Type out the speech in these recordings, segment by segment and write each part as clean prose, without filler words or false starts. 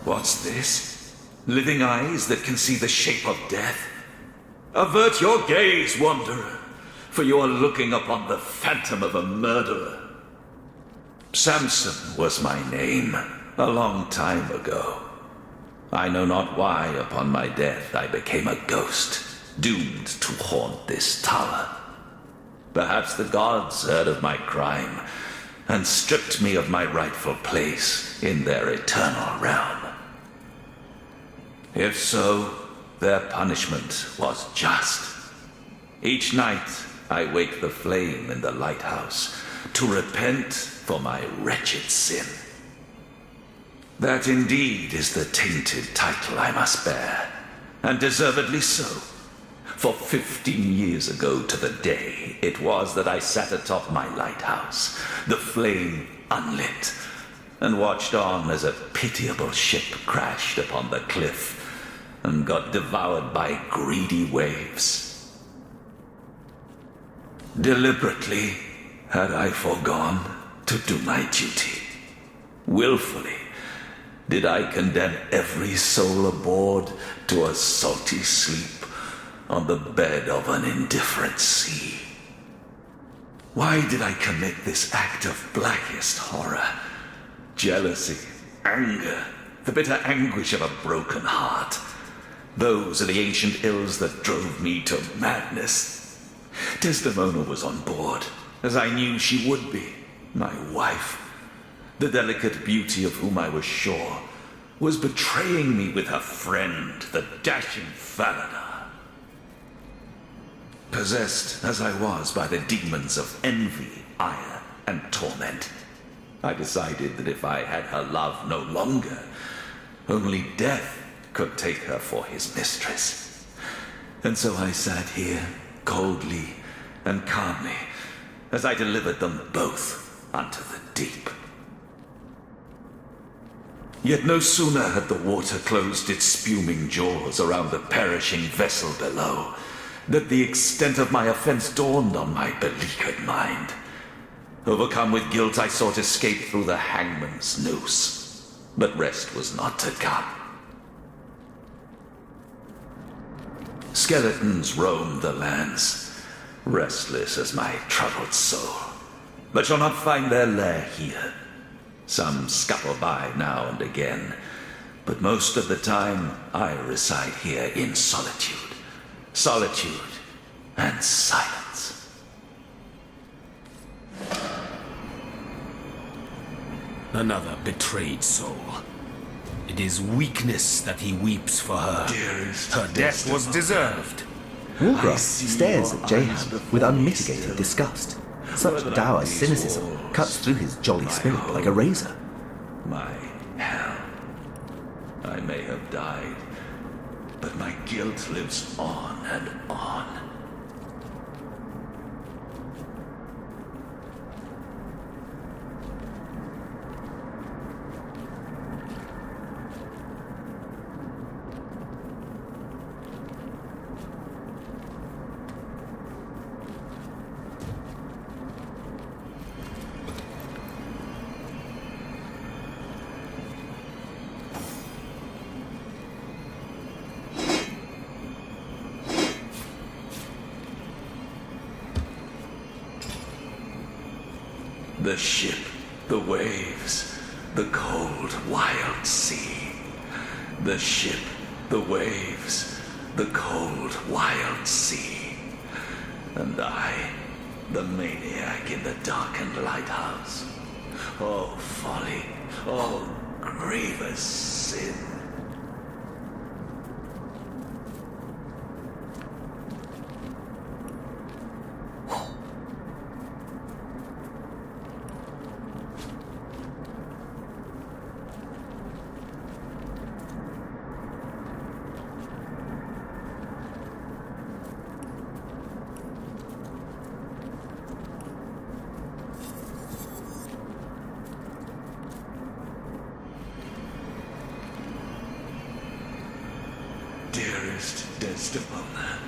What's this? Living eyes that can see the shape of death? Avert your gaze, wanderer, for you are looking upon the phantom of a murderer. Samson was my name, a long time ago. I know not why upon my death I became a ghost, doomed to haunt this tower. Perhaps the gods heard of my crime and stripped me of my rightful place in their eternal realm. If so, their punishment was just. Each night I wake the flame in the lighthouse to repent for my wretched sin. That indeed is the tainted title I must bear, and deservedly so. For 15 years ago to the day it was that I sat atop my lighthouse, the flame unlit, and watched on as a pitiable ship crashed upon the cliff and got devoured by greedy waves. Deliberately had I foregone to do my duty. Willfully did I condemn every soul aboard to a salty sleep on the bed of an indifferent sea. Why did I commit this act of blackest horror? Jealousy, anger, the bitter anguish of a broken heart. Those are the ancient ills that drove me to madness. Desdemona was on board, as I knew she would be, my wife. The delicate beauty of whom I was sure was betraying me with her friend, the dashing Falada. Possessed as I was by the demons of envy, ire, and torment, I decided that if I had her love no longer, only death could take her for his mistress. And so I sat here, coldly and calmly, as I delivered them both unto the deep. Yet no sooner had the water closed its spuming jaws around the perishing vessel below, that the extent of my offense dawned on my beleaguered mind. Overcome with guilt, I sought escape through the hangman's noose, but rest was not to come. Skeletons roam the lands, restless as my troubled soul, but shall not find their lair here. Some scuttle by now and again, but most of the time I reside here in solitude. Solitude and silence. Another betrayed soul. It is weakness that he weeps for her. Dearest, her death was deserved. Warcraft stares at Jehan with unmitigated disgust. Such dour cynicism cuts through his jolly spirit like a razor. My hell. I may have died, but my guilt lives on and on. The ship, the waves, the cold, wild sea. The ship, the waves, the cold, wild sea. And I, the maniac in the darkened lighthouse. Oh, folly, oh, grievous sin. Dearest Desdemona,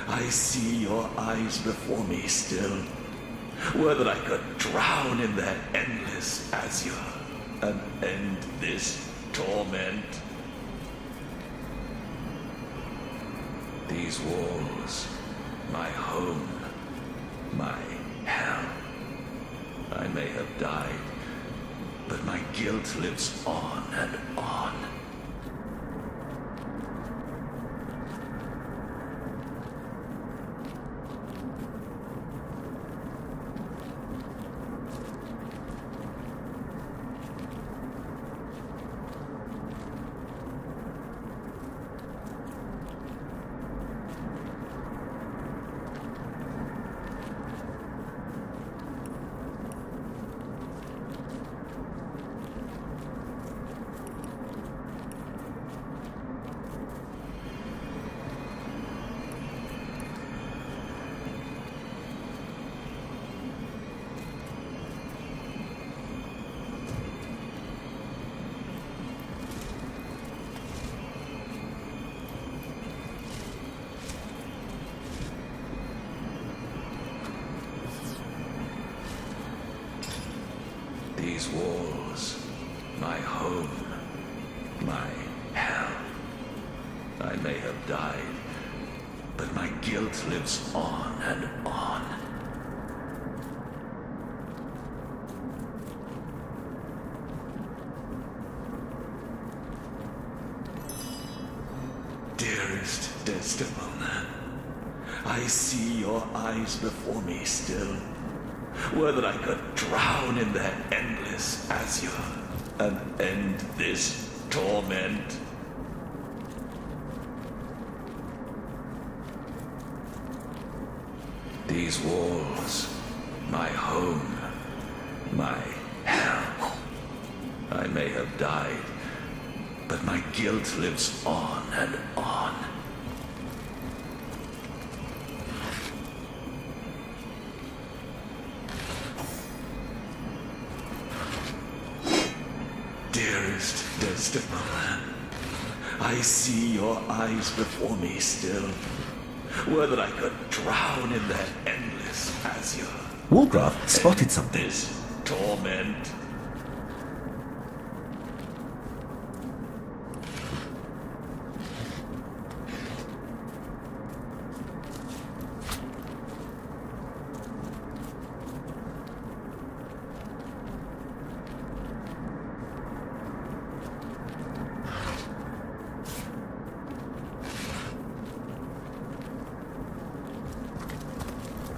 I see your eyes before me still. Were that I could drown in their endless azure and end this torment. These walls, my home, my hell. I may have died, but my guilt lives on and on. These walls, my home, my hell. I may have died, but my guilt lives on and on. Dearest Desdemona, I see your eyes before me still. Were that I could drown in their endless azure and end this torment. These walls, my home, my hell. I may have died, but my guilt lives on and on. Dearest Desdemona, I see your eyes before me still. Were that I could drown in their endless azure. Wargraf spotted something. This torment.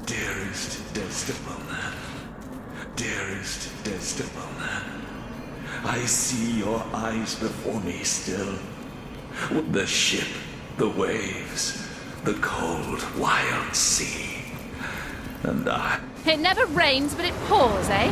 Dearest Desdemona, dearest Desdemona, I see your eyes before me still. The ship, the waves, the cold, wild sea, and I. It never rains, but it pours, eh?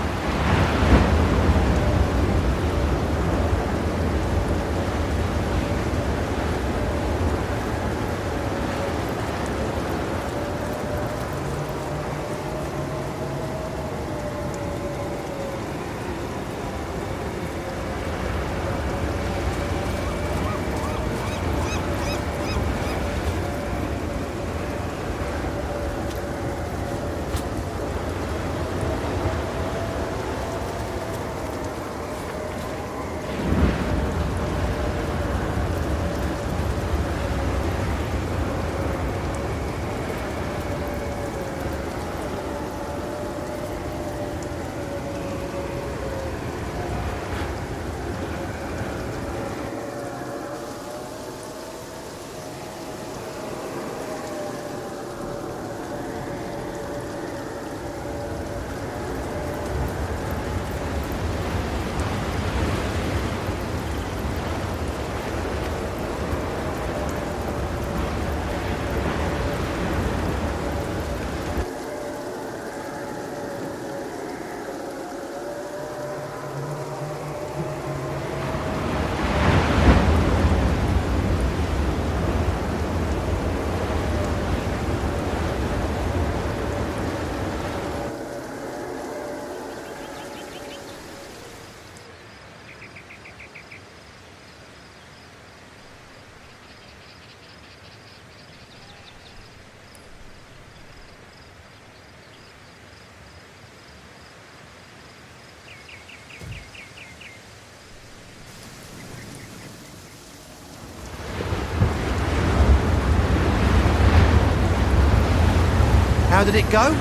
did it go?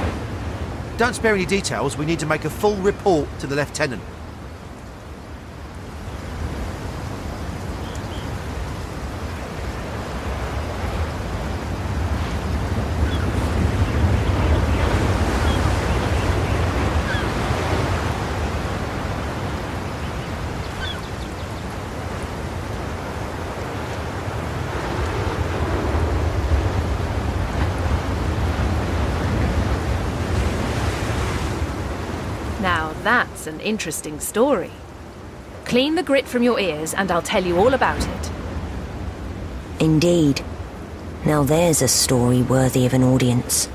Don't spare any details. We need to make a full report to the Lieutenant. Now that's an interesting story. Clean the grit from your ears and I'll tell you all about it. Indeed. Now there's a story worthy of an audience.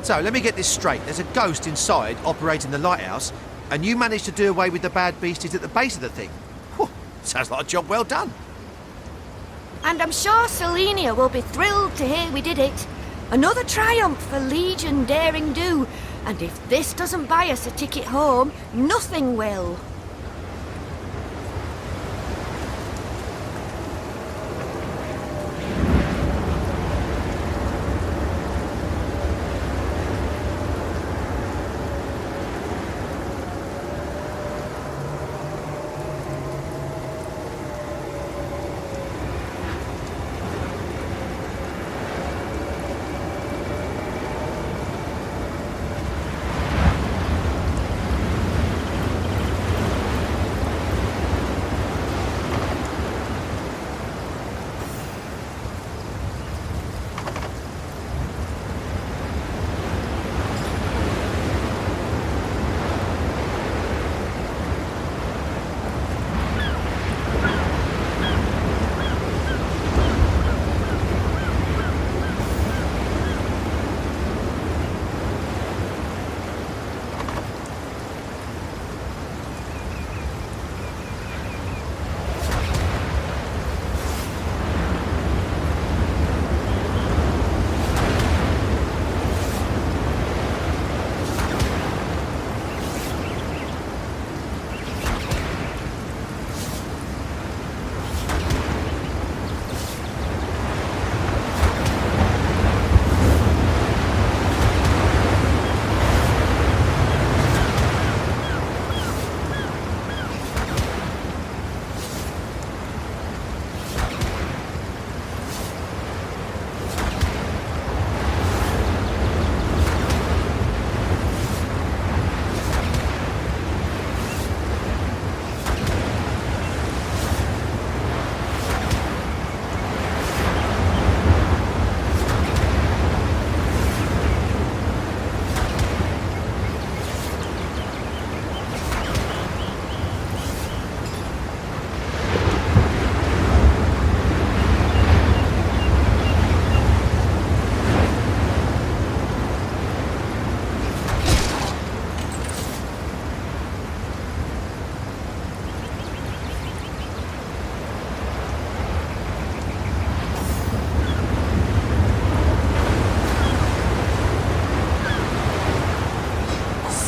So, let me get this straight. There's a ghost inside operating the lighthouse, and you managed to do away with the bad beasties at the base of the thing. Whew, sounds like a job well done. And I'm sure Selenia will be thrilled to hear we did it. Another triumph for Legion Daring Do. And if this doesn't buy us a ticket home, nothing will.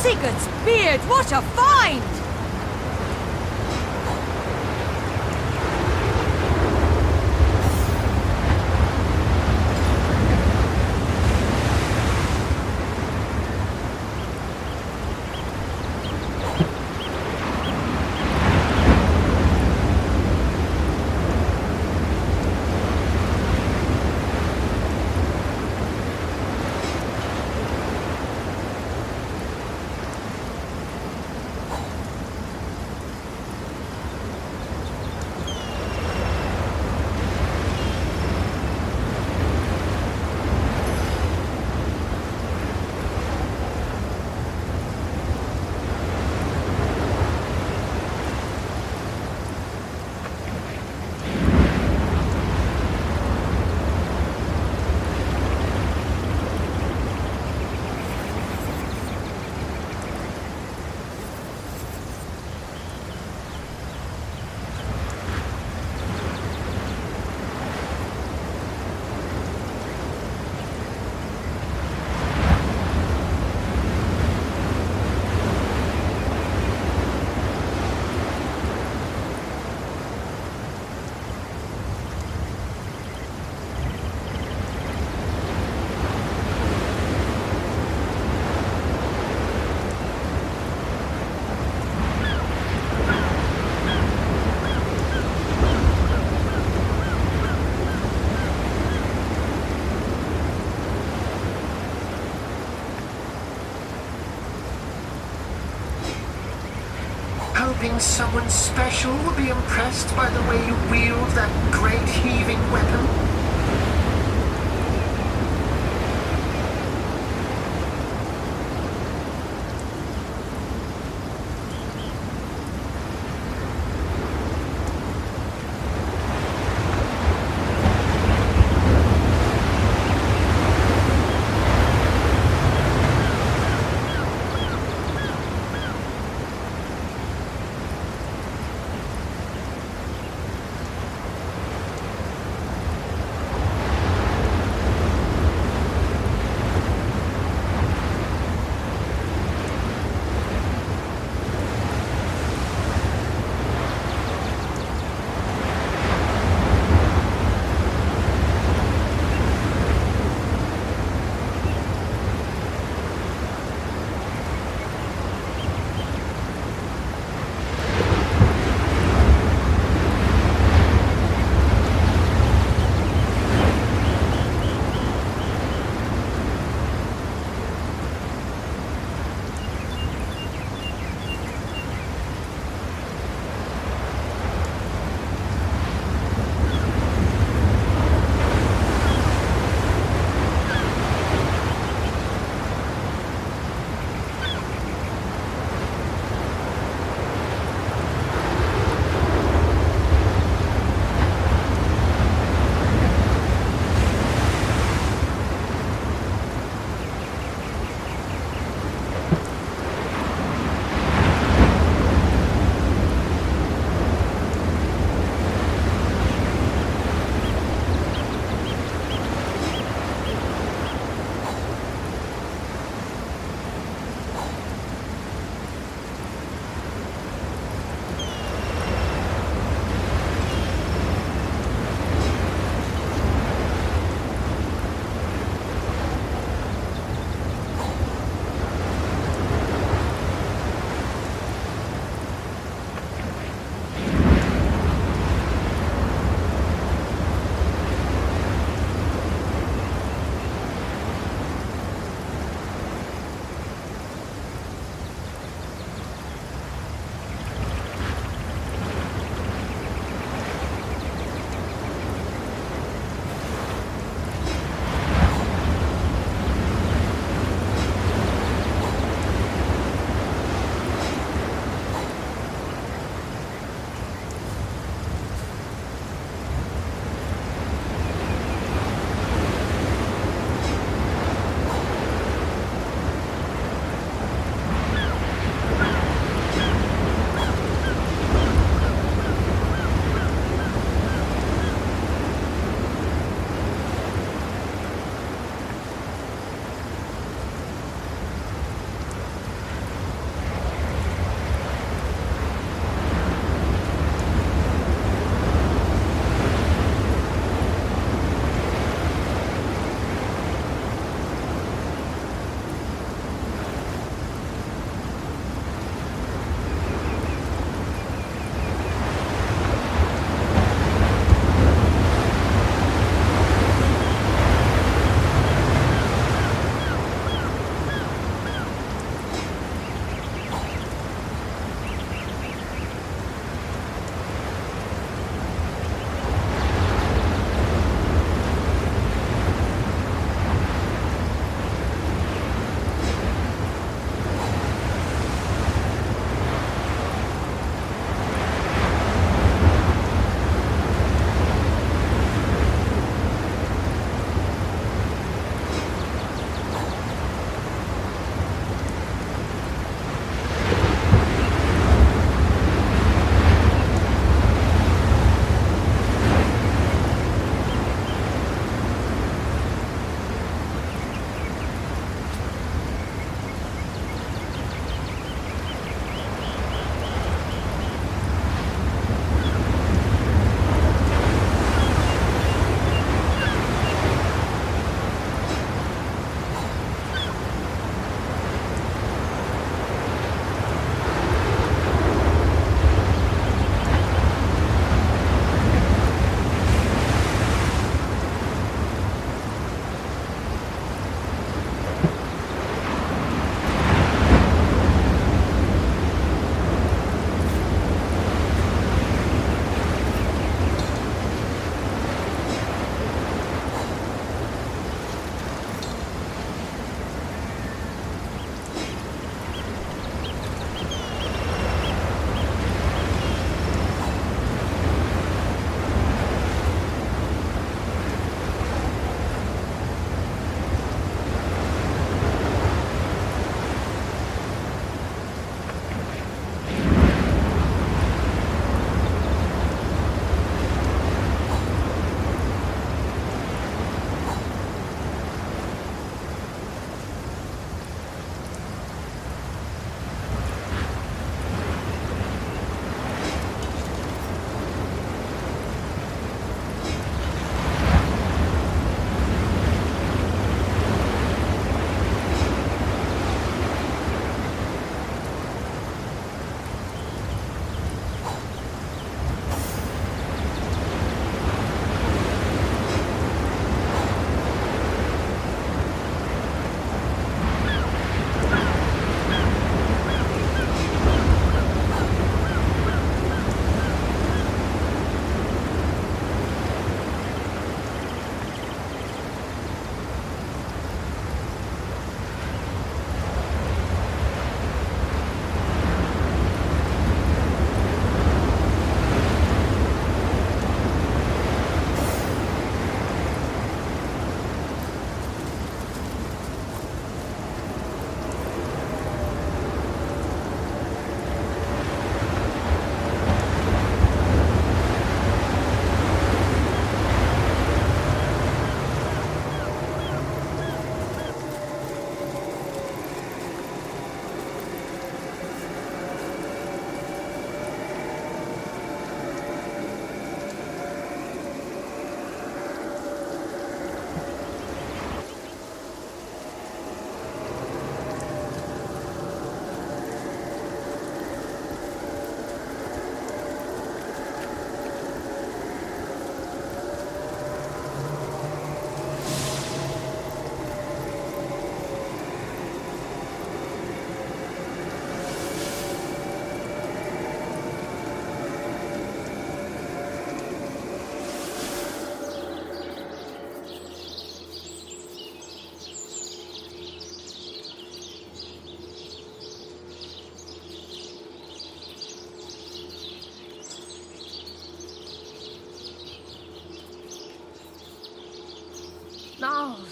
Sigurd's beard, what a find! hoping someone special will be impressed by the way you wield that great heaving weapon?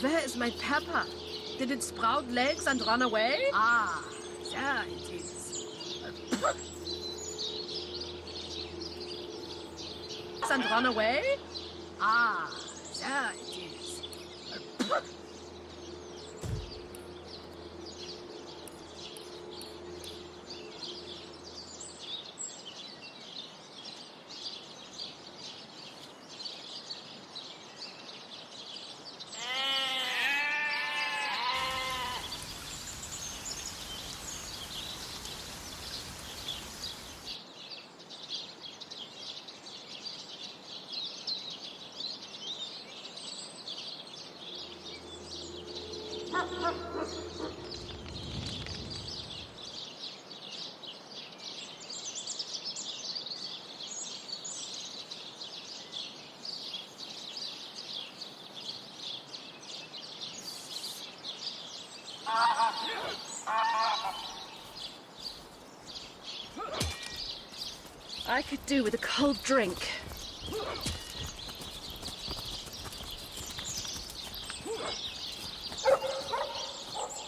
Where is my pepper? Did it sprout legs and run away? Ah, there it is. And run away? Ah, there it is. I could do with a cold drink.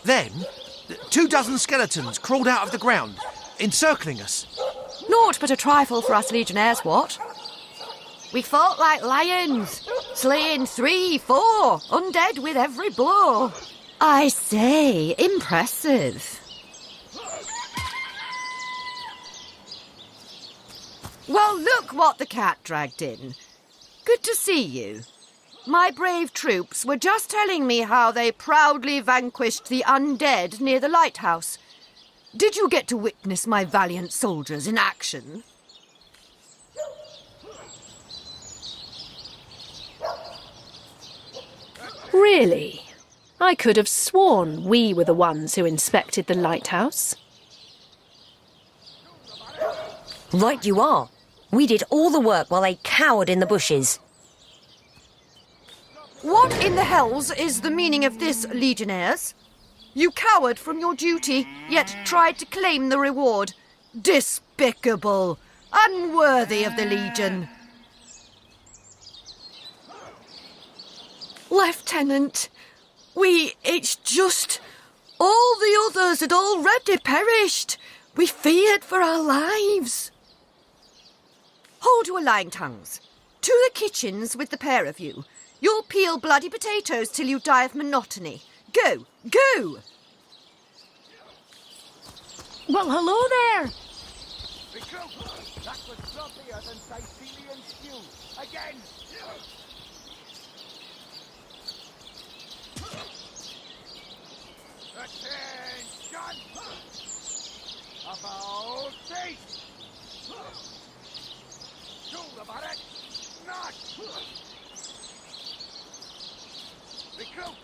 Then, 24 skeletons crawled out of the ground, encircling us. Naught but a trifle for us legionnaires, what? We fought like lions, slaying 3, 4, undead with every blow. I say, impressive. Well, look what the cat dragged in. Good to see you. My brave troops were just telling me how they proudly vanquished the undead near the lighthouse. Did you get to witness my valiant soldiers in action? Really? I could have sworn we were the ones who inspected the lighthouse. Right you are. We did all the work while they cowered in the bushes. What in the hells is the meaning of this, legionnaires? You cowered from your duty, yet tried to claim the reward. Despicable! Unworthy of the Legion! Lieutenant, it's just... all the others had already perished. We feared for our lives. Hold your lying tongues. To the kitchens with the pair of you. You'll peel bloody potatoes till you die of monotony. Go! Go! Well, hello there! That was sloppier than Sicilian stew. Again! Attention! About face! Tool about it! Not! Recruit!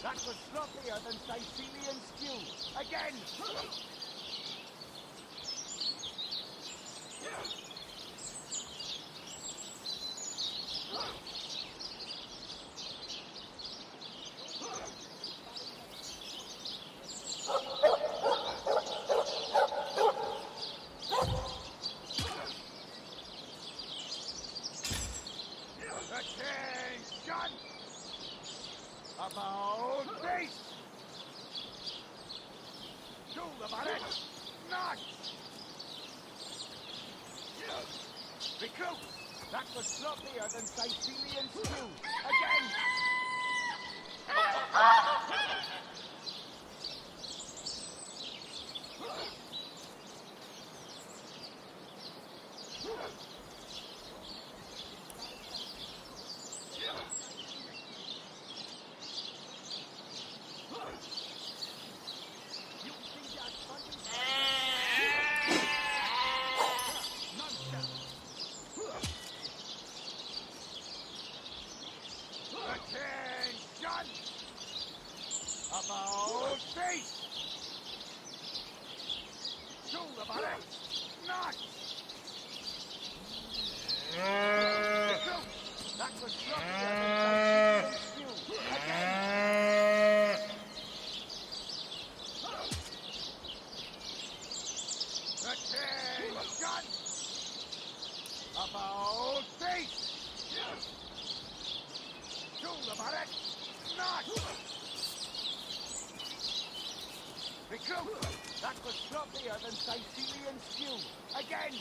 That was sloppier than Sicilian stew. Again! Attention! About face! Do about it! Not! Recruit! That was sloppier than Sicilian stew. Again! Attention! About face! Do about it! Not! That was sloppier than stew. Again! Attention! About face! Do about it! not! Recruit! That was floppier than Sicilian stew. Again!